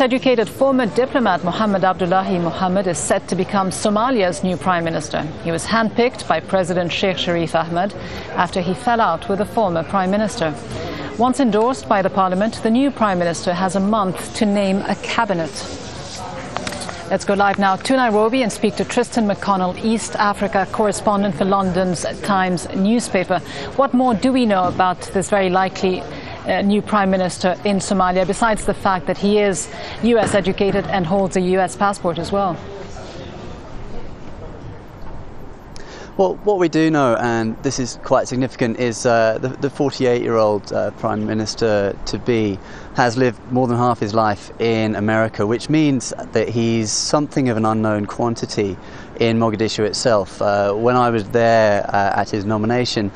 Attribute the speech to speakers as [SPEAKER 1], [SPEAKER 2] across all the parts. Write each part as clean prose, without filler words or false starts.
[SPEAKER 1] US-educated former diplomat Mohammed Abdullahi Mohammed is set to become Somalia's new prime minister. He was handpicked by President Sheikh Sharif Ahmed after he fell out with the former prime minister. Once endorsed by the parliament, the new prime minister has a month to name a cabinet. Let's go live now to Nairobi and speak to Tristan McConnell, East Africa correspondent for London's Times newspaper. What more do we know about this very likely new prime minister in Somalia, besides the fact that he is US educated and holds a US passport as well?
[SPEAKER 2] Well, what we do know, and this is quite significant, is the 48-year-old Prime Minister-to-be has lived more than half his life in America, which means that he's something of an unknown quantity in Mogadishu itself. When I was there at his nomination,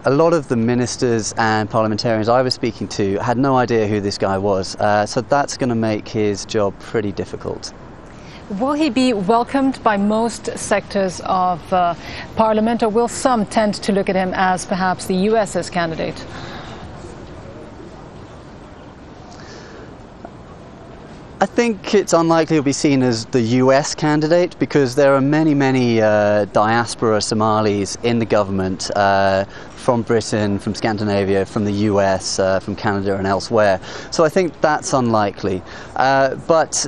[SPEAKER 2] a lot of the ministers and parliamentarians I was speaking to had no idea who this guy was, so that's going to make his job pretty difficult.
[SPEAKER 1] Will he be welcomed by most sectors of Parliament, or will some tend to look at him as perhaps the US's candidate?
[SPEAKER 2] I think it's unlikely he'll be seen as the US candidate because there are many diaspora Somalis in the government from Britain, from Scandinavia, from the US, from Canada and elsewhere. So I think that's unlikely. But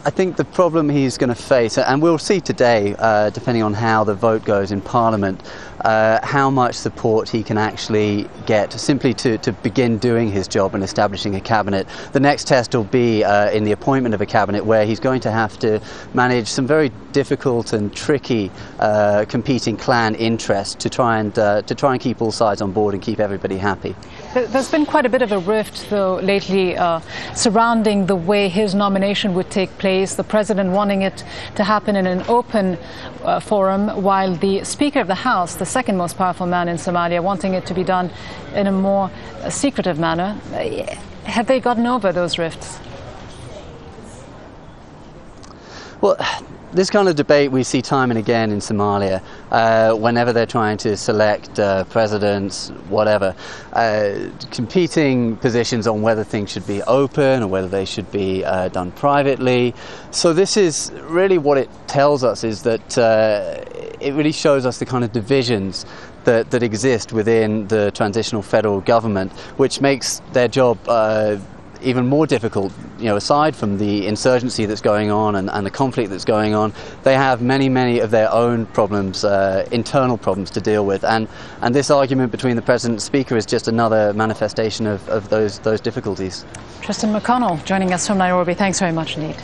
[SPEAKER 2] I think the problem he's going to face, and we'll see today, depending on how the vote goes in Parliament, how much support he can actually get simply to begin doing his job and establishing a cabinet. The next test will be in the appointment of a cabinet, where he's going to have to manage some very difficult and tricky competing clan interests to try and keep all sides on board and keep everybody happy.
[SPEAKER 1] There's been quite a bit of a rift, though, lately surrounding the way his nomination would take place, the president wanting it to happen in an open forum, while the Speaker of the House, the second most powerful man in Somalia, wanting it to be done in a more secretive manner. Have they gotten over those rifts?
[SPEAKER 2] Well, this kind of debate we see time and again in Somalia, whenever they're trying to select presidents, whatever, competing positions on whether things should be open or whether they should be done privately. So this is really what it tells us, is that it really shows us the kind of divisions that exist within the transitional federal government, which makes their job even more difficult. You know, aside from the insurgency that's going on and the conflict that's going on, they have many of their own problems, internal problems to deal with, and this argument between the President and Speaker is just another manifestation of those difficulties.
[SPEAKER 1] Tristan McConnell joining us from Nairobi. Thanks very much indeed.